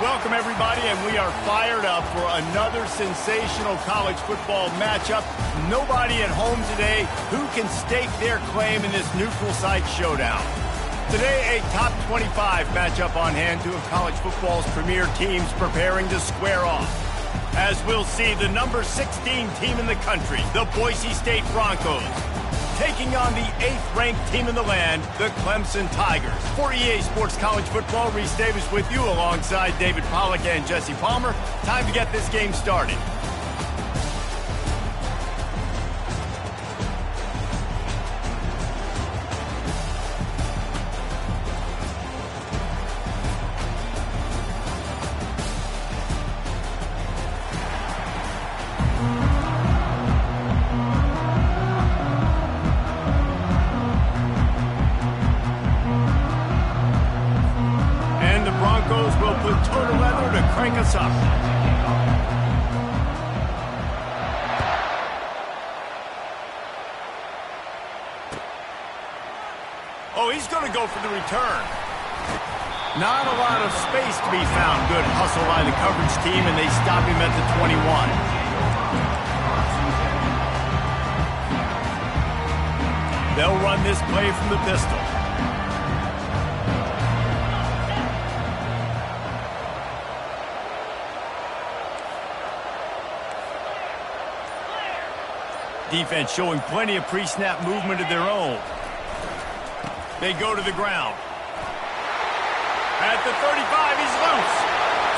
Welcome, everybody, and we are fired up for another sensational college football matchup. Nobody at home today who can stake their claim in this neutral site showdown. Today, a top 25 matchup on hand, two of college football's premier teams preparing to square off. As we'll see, the number 16 team in the country, the Boise State Broncos, taking on the 8th-ranked team in the land, the Clemson Tigers. For EA Sports College Football, Reese Davis with you alongside David Pollack and Jesse Palmer. Time to get this game started. Will put total leather to crank us up. Oh, he's going to go for the return. Not a lot of space to be found. Good hustle by the coverage team, and they stop him at the 21. They'll run this play from the pistol. Defense showing plenty of pre-snap movement of their own. They go to the ground. At the 35, he's loose.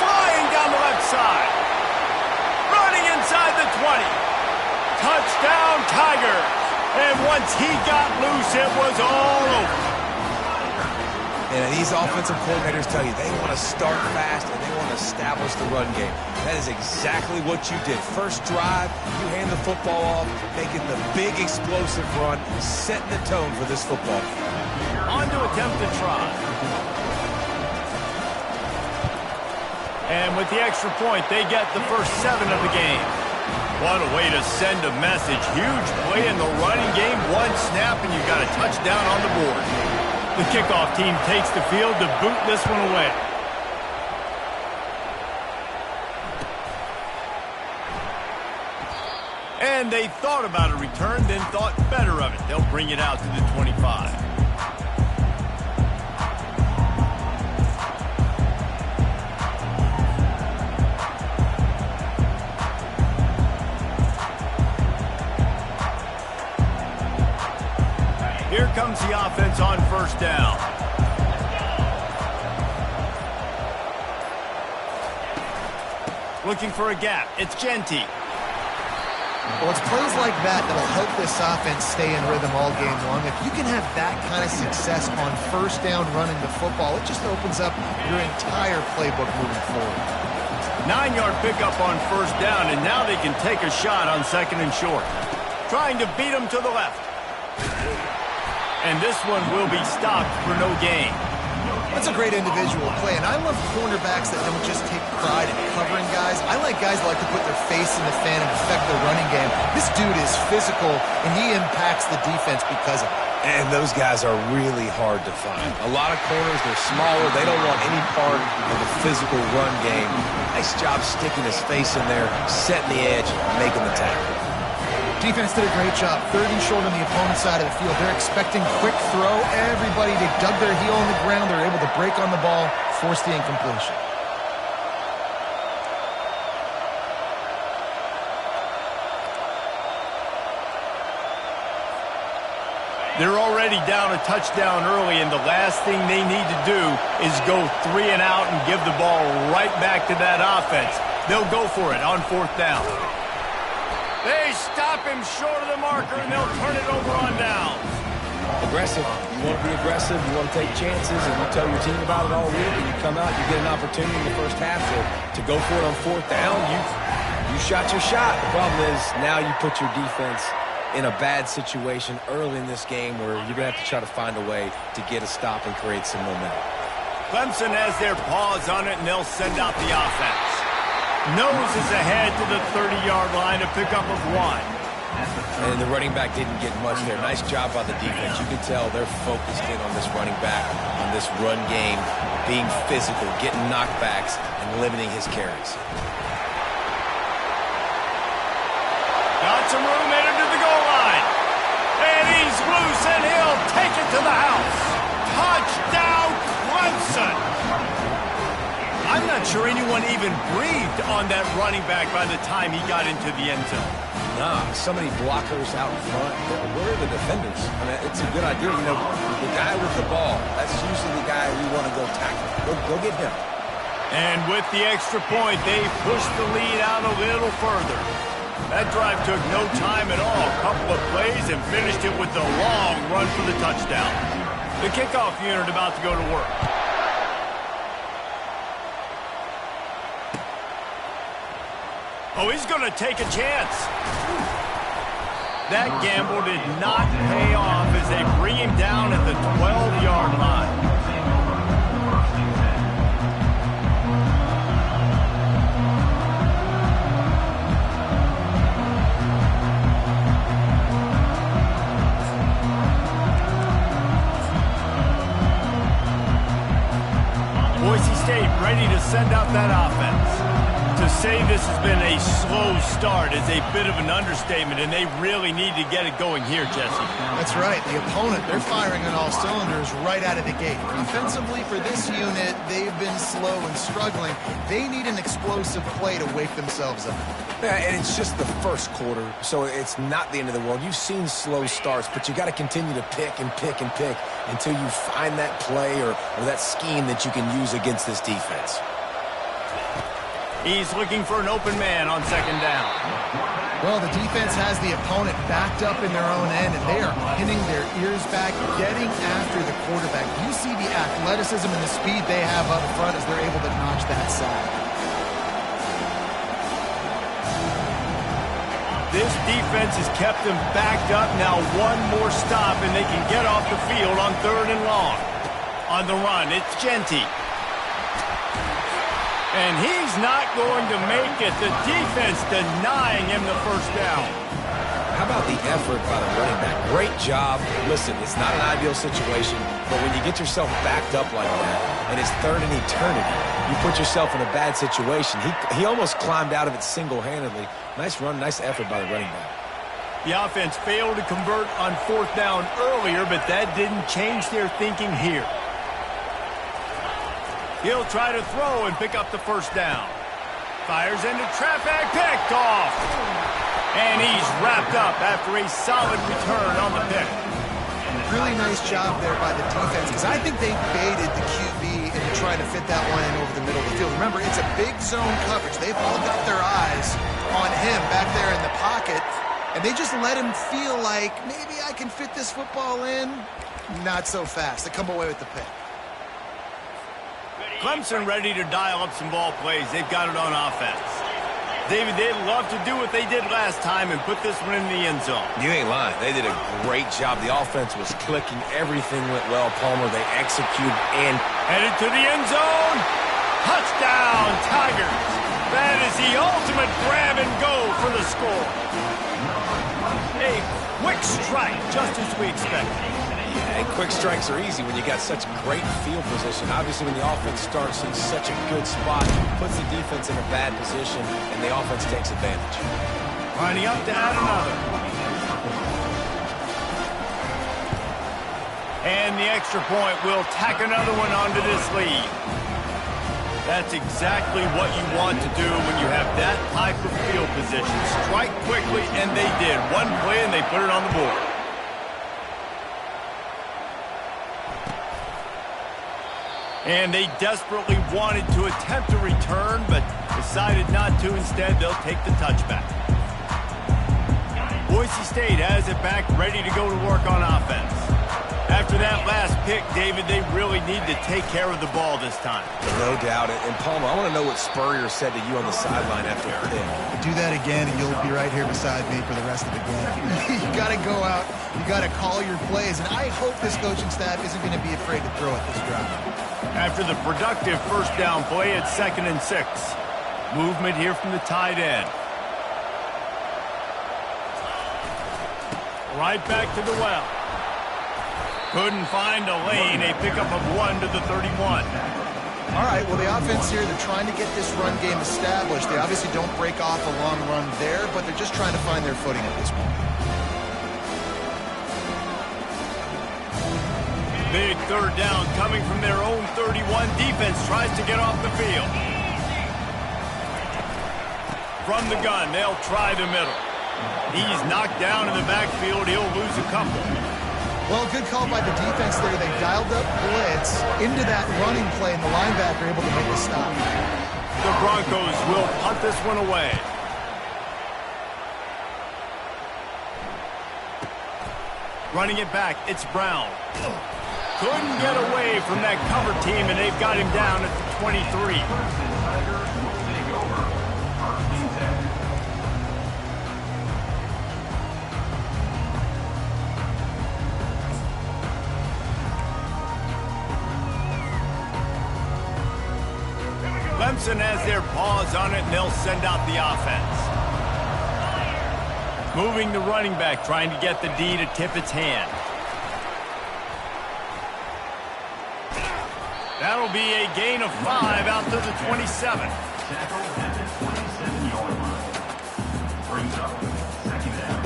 Flying down the left side. Running inside the 20. Touchdown, Tigers. And once he got loose, it was all over. And these offensive coordinators tell you they want to start fast and they want to establish the run game. That is exactly what you did. First drive, you hand the football off, making the big explosive run, setting the tone for this football. On to attempt to try. And with the extra point, they get the first 7 of the game. What a way to send a message. Huge play in the running game. One snap and you got a touchdown on the board. The kickoff team takes the field to boot this one away. And they thought about a return, then thought better of it. They'll bring it out to the 25. Here comes the offense on first down. Looking for a gap. It's Ncaa. Well, it's plays like that that'll help this offense stay in rhythm all game long. If you can have that kind of success on first down running the football, it just opens up your entire playbook moving forward. 9-yard pickup on first down, and now they can take a shot on 2nd and short. Trying to beat him to the left. And this one will be stopped for no gain. That's a great individual play, and I love cornerbacks that don't just take pride in covering guys. I like guys that like to put their face in the fan and affect the running game. This dude is physical, and he impacts the defense because of it. And those guys are really hard to find. A lot of corners, they're smaller. They don't want any part of the physical run game. Nice job sticking his face in there, setting the edge, making the tackle. Defense did a great job. 3rd and short on the opponent's side of the field. They're expecting quick throw. Everybody, they dug their heel on the ground. They're able to break on the ball, force the incompletion. They're already down a touchdown early, and the last thing they need to do is go 3 and out and give the ball right back to that offense. They'll go for it on 4th down. They stop him short of the marker, and they'll turn it over on down. Aggressive. You want to be aggressive. You want to take chances, and you tell your team about it all week, and you come out, you get an opportunity in the first half to go for it on 4th down. You shot your shot. The problem is now you put your defense in a bad situation early in this game where you're going to have to try to find a way to get a stop and create some momentum. Clemson has their paws on it, and they'll send out the offense. Noses ahead to the 30-yard line, a pickup of 1. And the running back didn't get much there. Nice job by the defense. You can tell they're focused in on this running back, on this run game, being physical, getting knockbacks, and limiting his carries. Got some room headed to the goal line. And he's loose, and he'll take it to the house. Touchdown, Clemson. I'm not sure anyone even breathed on that running back by the time he got into the end zone. Nah, so many blockers out in front. Where are the defenders? I mean, it's a good idea. You know, the guy with the ball, that's usually the guy we want to go tackle. Go get him. And with the extra point, they pushed the lead out a little further. That drive took no time at all. A couple of plays and finished it with a long run for the touchdown. The kickoff unit about to go to work. Oh, he's going to take a chance. That gamble did not pay off as they bring him down at the 12-yard line. Boise State ready to send out that offense. To say this has been a slow start is a bit of an understatement, and they really need to get it going here, Jesse. That's right. The opponent, they're firing on all cylinders right out of the gate. Offensively, for this unit, they've been slow and struggling. They need an explosive play to wake themselves up. Yeah, and it's just the first quarter, so it's not the end of the world. You've seen slow starts, but you got to continue to pick and pick and pick until you find that play or that scheme that you can use against this defense. He's looking for an open man on second down. Well, the defense has the opponent backed up in their own end, and they are pinning their ears back, getting after the quarterback. You see the athleticism and the speed they have up front as they're able to notch that sack. This defense has kept them backed up. Now one more stop, and they can get off the field on 3rd and long. On the run, it's Ncaa. And he's not going to make it. The defense denying him the first down. How about the effort by the running back? Great job. Listen, it's not an ideal situation, but when you get yourself backed up like that, and it's 3rd and eternity, you put yourself in a bad situation. He almost climbed out of it single-handedly. Nice run, nice effort by the running back. The offense failed to convert on 4th down earlier, but that didn't change their thinking here. He'll try to throw and pick up the first down. Fires into traffic, picked off. And he's wrapped up after a solid return on the pick. Really nice job there by the defense, because I think they baited the QB into trying to fit that one in over the middle of the field. Remember, it's a big zone coverage. They've all got their eyes on him back there in the pocket, and they just let him feel like, maybe I can fit this football in. Not so fast. They come away with the pick. Clemson ready to dial up some ball plays. They've got it on offense. David, they'd love to do what they did last time and put this one in the end zone. You ain't lying. They did a great job. The offense was clicking. Everything went well. Palmer, they executed and headed to the end zone. Touchdown, Tigers. That is the ultimate grab and go for the score. A quick strike, just as we expected. And quick strikes are easy when you got such great field position. Obviously, when the offense starts in such a good spot, puts the defense in a bad position, and the offense takes advantage. Lining up to add another. And the extra point will tack another one onto this lead. That's exactly what you want to do when you have that type of field position. Strike quickly, and they did. One play, and they put it on the board. And they desperately wanted to attempt a return, but decided not to. Instead, they'll take the touchback. Boise State has it back, ready to go to work on offense. After that last pick, David, they really need to take care of the ball this time. No doubt. And Palmer, I want to know what Spurrier said to you on the sideline after the pick. Do that again, and you'll be right here beside me for the rest of the game. You got to go out. You got to call your plays, and I hope this coaching staff isn't going to be afraid to throw at this drive. After the productive first down play at 2nd and 6. Movement here from the tight end. Right back to the well. Couldn't find a lane. A pickup of 1 to the 31. All right, well, the offense here, they're trying to get this run game established. They obviously don't break off a long run there, but they're just trying to find their footing at this point. Big third down coming from their own 31. Defense tries to get off the field. From the gun, they'll try the middle. He's knocked down in the backfield. He'll lose a couple. Well, good call by the defense there. They dialed up blitz into that running play, and the linebacker able to make the stop. The Broncos will punt this one away. Running it back, it's Brown. Couldn't get away from that cover team, and they've got him down at the 23. Clemson has their paws on it, and they'll send out the offense. Moving the running back, trying to get the D to tip its hand. That'll be a gain of 5 out to the 27. Brings up second down.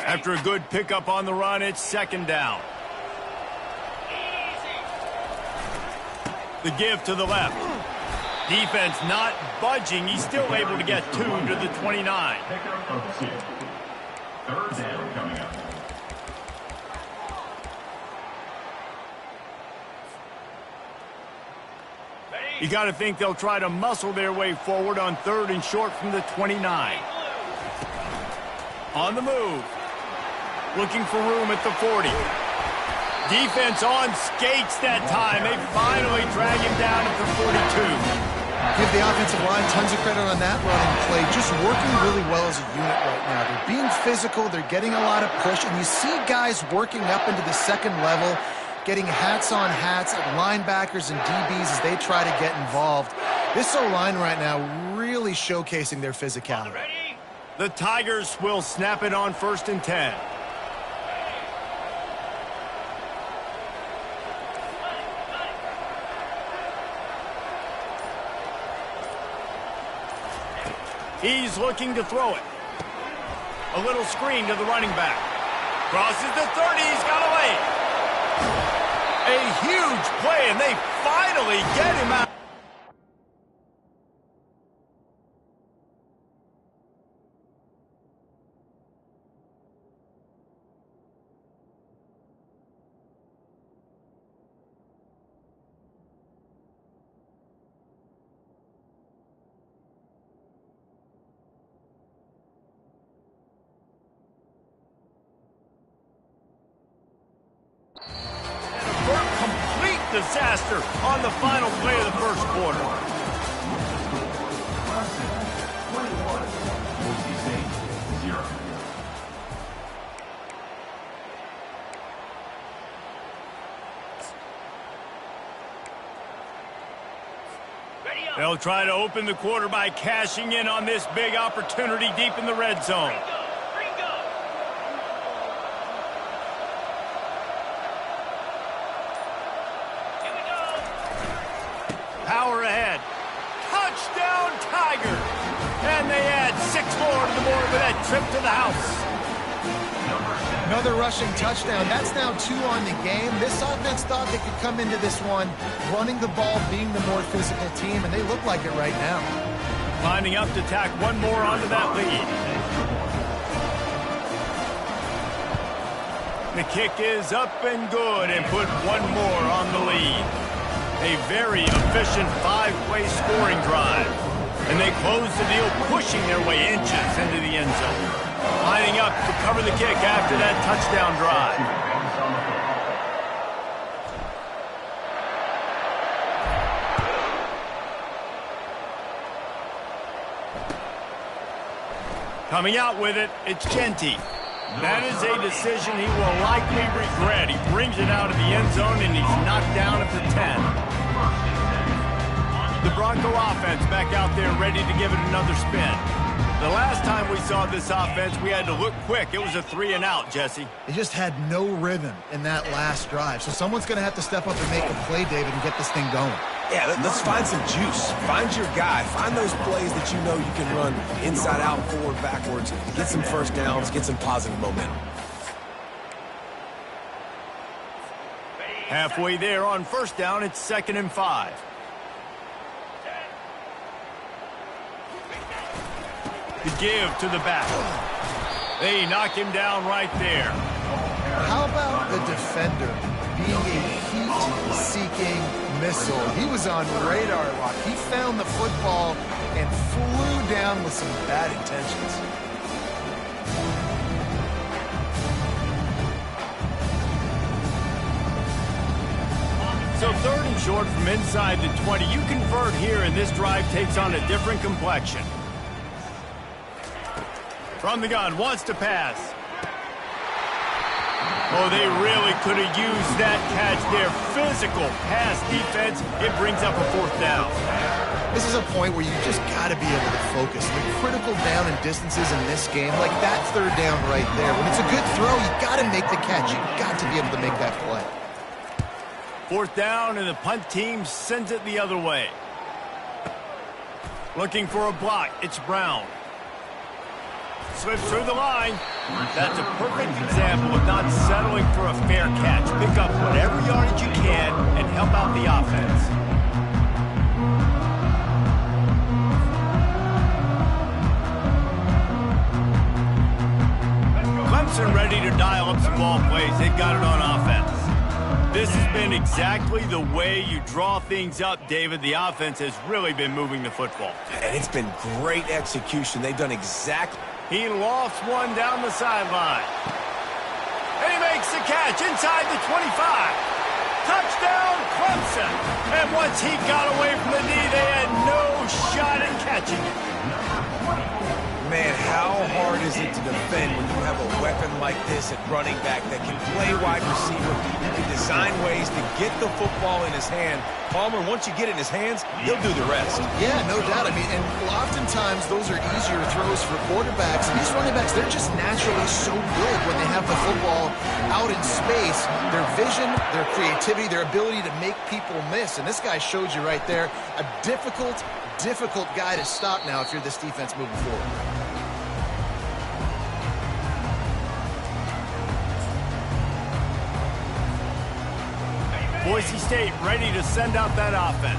After a good pickup on the run, it's second down. The give to the left. Defense not budging. He's still able to get 2 to the 29. Third down coming up. You got to think they'll try to muscle their way forward on 3rd and short from the 29. On the move. Looking for room at the 40. Defense on skates that time. They finally drag him down at the 42. Give the offensive line tons of credit on that running play. Just working really well as a unit right now. They're being physical. They're getting a lot of push. And you see guys working up into the second level, getting hats on hats at linebackers and DBs as they try to get involved. This O-line right now really showcasing their physicality. The Tigers will snap it on 1st and 10. He's looking to throw it. A little screen to the running back. Crosses the 30. He's got a lane. A huge play, and they finally get him out. Disaster on the final play of the first quarter. They'll try to open the quarter by cashing in on this big opportunity deep in the red zone. Power ahead. Touchdown, Tigers! And they add 6 more to the board with that trip to the house. Another rushing touchdown. That's now 2 on the game. This offense thought they could come into this one running the ball, being the more physical team, and they look like it right now. Lining up to tack 1 more onto that lead. The kick is up and good and put 1 more on the lead. A very efficient 5-play scoring drive. And they close the deal, pushing their way inches into the end zone. Lining up to cover the kick after that touchdown drive. Coming out with it, it's Ncaa. That is a decision he will likely regret. He brings it out of the end zone, and he's knocked down at the 10. The Bronco offense back out there ready to give it another spin. The last time we saw this offense, we had to look quick. It was a 3-and-out, Jesse. They just had no rhythm in that last drive. So someone's going to have to step up and make a play, David, and get this thing going. Yeah, let's find some juice. Find your guy. Find those plays that you know you can run inside out, forward, backwards, get some first downs, get some positive momentum. Halfway there on first down, it's 2nd and 5. The give to the back. They knock him down right there. How about the defender being a heat-seeking missile? He was on radar lock. He found the football and flew down with some bad intentions. So 3rd and short from inside the 20. You convert here, and this drive takes on a different complexion. From the gun, wants to pass. Oh, they really could have used that catch there. Physical pass defense. It brings up a 4th down. This is a point where you just got to be able to focus. The critical down and distances in this game, like that 3rd down right there. When it's a good throw, you got to make the catch. You got to be able to make that play. 4th down, and the punt team sends it the other way. Looking for a block. It's Brown. Slips through the line. That's a perfect example of not settling for a fair catch. Pick up whatever yardage you can and help out the offense. Clemson ready to dial up some ball plays. They've got it on offense. This has been exactly the way you draw things up, David. The offense has really been moving the football. And it's been great execution. They've done exactly. He lofts one down the sideline. And he makes the catch inside the 25. Touchdown, Clemson. And once he got away from the knee, they had no shot at catching it. Man, how hard is it to defend when you have a weapon like this at running back that can play wide receiver? You can design ways to get the football in his hand. Palmer, once you get it in his hands, he'll do the rest. Yeah, no doubt. I mean, and oftentimes those are easier throws for quarterbacks. And these running backs, they're just naturally so good when they have the football out in space. Their vision, their creativity, their ability to make people miss. And this guy showed you right there, a difficult guy to stop now if you're this defense moving forward. Boise State ready to send out that offense.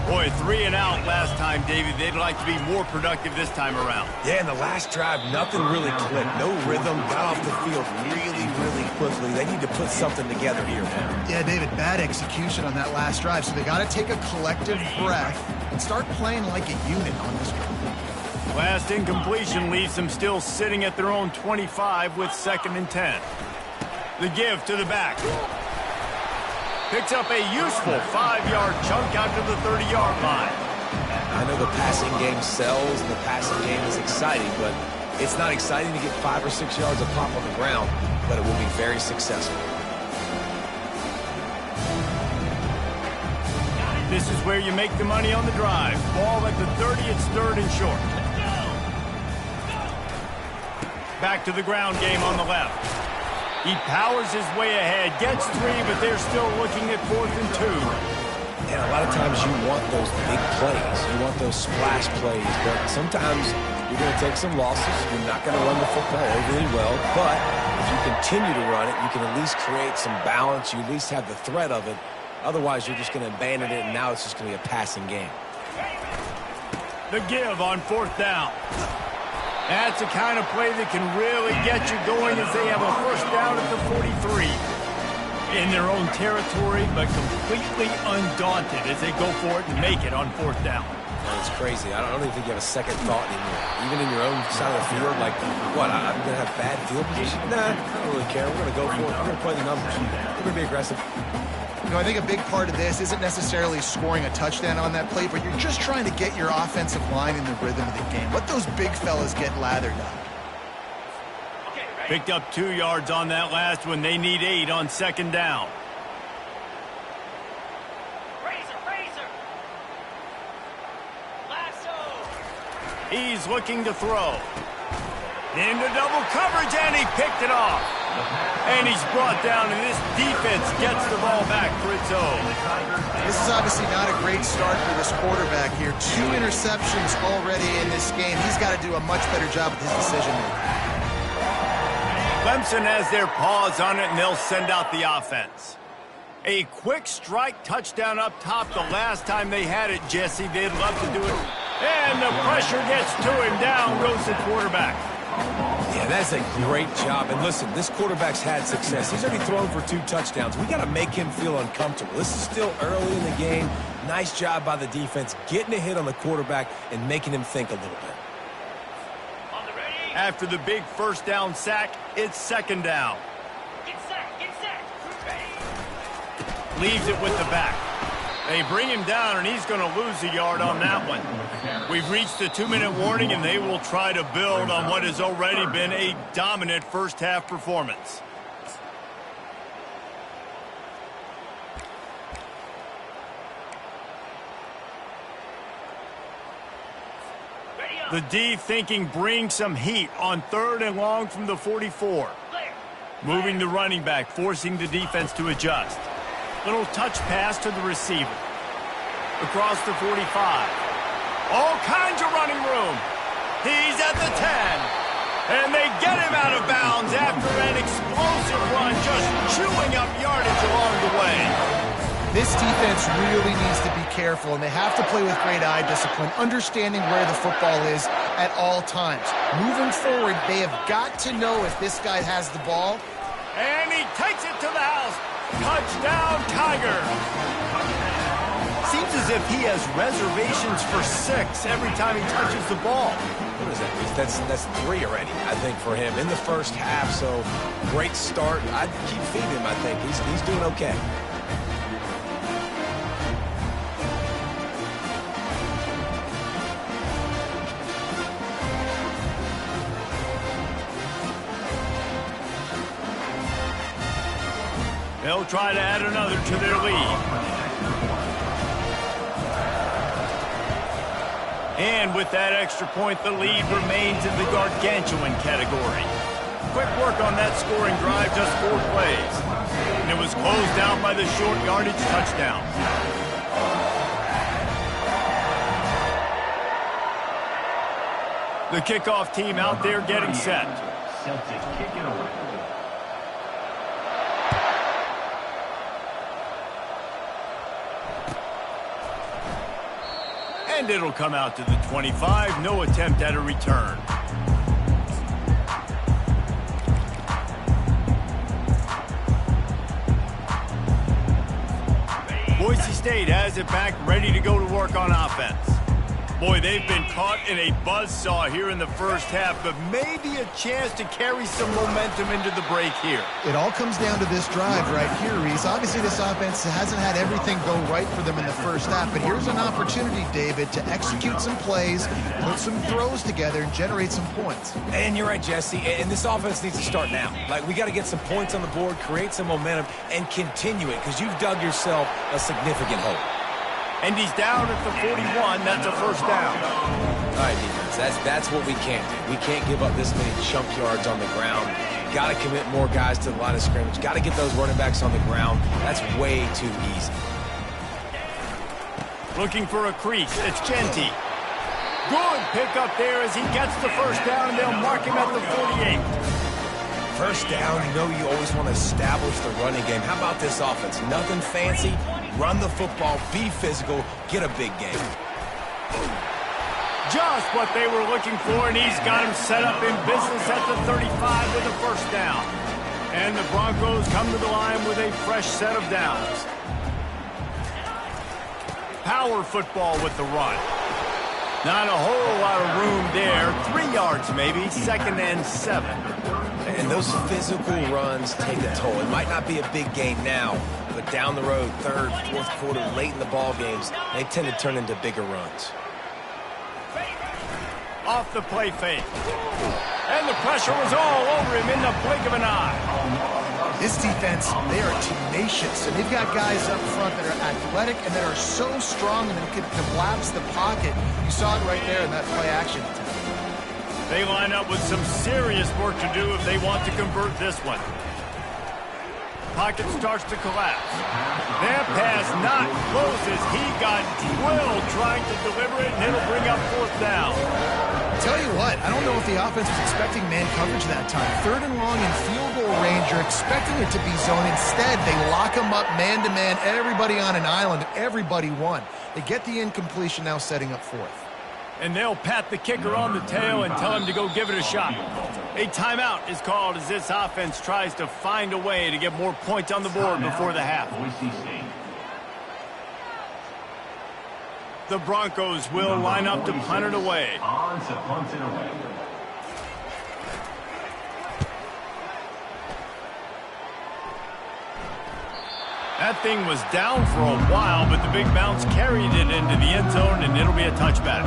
Boy, 3-and-out last time, David. They'd like to be more productive this time around. Yeah, in the last drive, nothing really clicked. No rhythm, got off the field really quickly. They need to put something together here, man. Yeah, David, bad execution on that last drive. So they got to take a collective breath and start playing like a unit on this one. Last incompletion leaves them still sitting at their own 25 with 2nd and 10. The give to the back. Picks up a useful 5-yard chunk out to the 30-yard line. I know the passing game sells and the passing game is exciting, but it's not exciting to get 5 or 6 yards of pop on the ground, but it will be very successful. This is where you make the money on the drive. Ball at the 30, it's 3rd and short. Back to the ground game on the left. He powers his way ahead, gets 3, but they're still looking at 4th and 2. And a lot of times you want those big plays. You want those splash plays, but sometimes you're going to take some losses. You're not going to run the football overly well, but if you continue to run it, you can at least create some balance. You at least have the threat of it. Otherwise, you're just going to abandon it, and now it's just going to be a passing game. The give on 4th down. That's the kind of play that can really get you going as they have a 1st down at the 43. In their own territory, but completely undaunted as they go for it and make it on 4th down. It's crazy. I don't even think you have a second thought anymore. Even in your own side of the field, like, what, I'm going to have bad field position? Nah, I don't really care. We're going to go for it. We're going to play the numbers. We're going to be aggressive. You know, I think a big part of this isn't necessarily scoring a touchdown on that play, but you're just trying to get your offensive line in the rhythm of the game. Let those big fellas get lathered up. Picked up 2 yards on that last one. They need 8 on 2nd down. He's looking to throw. Into double coverage, and he picked it off. And he's brought down, and this defense gets the ball back for its own. This is obviously not a great start for this quarterback here. 2 interceptions already in this game. He's got to do a much better job with his decision-making. Clemson has their paws on it, and they'll send out the offense. A quick strike touchdown up top the last time they had it, Jesse. They'd love to do it. And the pressure gets to him. Down goes the quarterback. Yeah, that's a great job. And listen, this quarterback's had success. He's already thrown for 2 touchdowns. We got to make him feel uncomfortable. This is still early in the game. Nice job by the defense, getting a hit on the quarterback and making him think a little bit. After the big first down sack, it's second down. Get set. Leaves it with the back. They bring him down, and he's going to lose a yard on that one. We've reached the 2-minute warning, and they will try to build on what has already been a dominant first-half performance. The D thinking bring some heat on 3rd and long from the 44. Moving the running back, forcing the defense to adjust. Little touch pass to the receiver. Across the 45. All kinds of running room. He's at the 10. And they get him out of bounds after an explosive run, just chewing up yardage along the way. This defense really needs to be careful, and they have to play with great eye discipline, understanding where the football is at all times. Moving forward, they have got to know if this guy has the ball. And he takes it to the house. Touchdown, Tiger. Seems as if he has reservations for 6 every time he touches the ball. What is that? That's 3 already, I think, for him in the first half. So great start. I'd keep feeding him, I think. He's doing okay. They'll try to add another to their lead. And with that extra point, the lead remains in the gargantuan category. Quick work on that scoring drive, just 4 plays. And it was closed out by the short yardage touchdown. The kickoff team out there getting set. Celtics kick it away. And it'll come out to the 25. No attempt at a return. Boise State has it back, ready to go to work on offense. Boy, they've been caught in a buzzsaw here in the first half, but maybe a chance to carry some momentum into the break here. It all comes down to this drive right here, Reese. Obviously, this offense hasn't had everything go right for them in the first half, but here's an opportunity, David, to execute some plays, put some throws together, and generate some points. And you're right, Jesse, and this offense needs to start now. Like, we got to get some points on the board, create some momentum, and continue it, because you've dug yourself a significant hole. And he's down at the 41. That's a first down. All right, defense, that's what we can't do. We can't give up this many chunk yards on the ground. Got to commit more guys to the line of scrimmage. Got to get those running backs on the ground. That's way too easy. Looking for a crease. It's Genty. Good pick up there as he gets the first down, and they'll mark him at the 48. First down, you know you always want to establish the running game. How about this offense? Nothing fancy. Run the football, be physical, get a big game. Just what they were looking for, and he's got him set up in business at the 35 with a first down. And the Broncos come to the line with a fresh set of downs. Power football with the run. Not a whole lot of room there. 3 yards maybe, 2nd and 7. And those physical runs take a toll. It might not be a big game now, but down the road, 3rd, 4th quarter, late in the ball games, they tend to turn into bigger runs. Off the play fake. And the pressure was all over him in the blink of an eye. This defense, they are tenacious, and they've got guys up front that are athletic and that are so strong and that can collapse the pocket. You saw it right there in that play action attempt. They line up with some serious work to do if they want to convert this one. Pocket starts to collapse. That pass not close as he got drilled trying to deliver it, and it'll bring up fourth down. Tell you what, I don't know if the offense was expecting man coverage that time. Third and long in field goal range, you're expecting it to be zone. Instead, they lock them up man-to-man, everybody on an island, everybody won. They get the incompletion, now setting up fourth. And they'll pat the kicker on the tail and tell him to go give it a shot. A timeout is called as this offense tries to find a way to get more points on the board before the half. The Broncos will line up to punt it away. On to punt it away. That thing was down for a while, but the big bounce carried it into the end zone, and it'll be a touchback.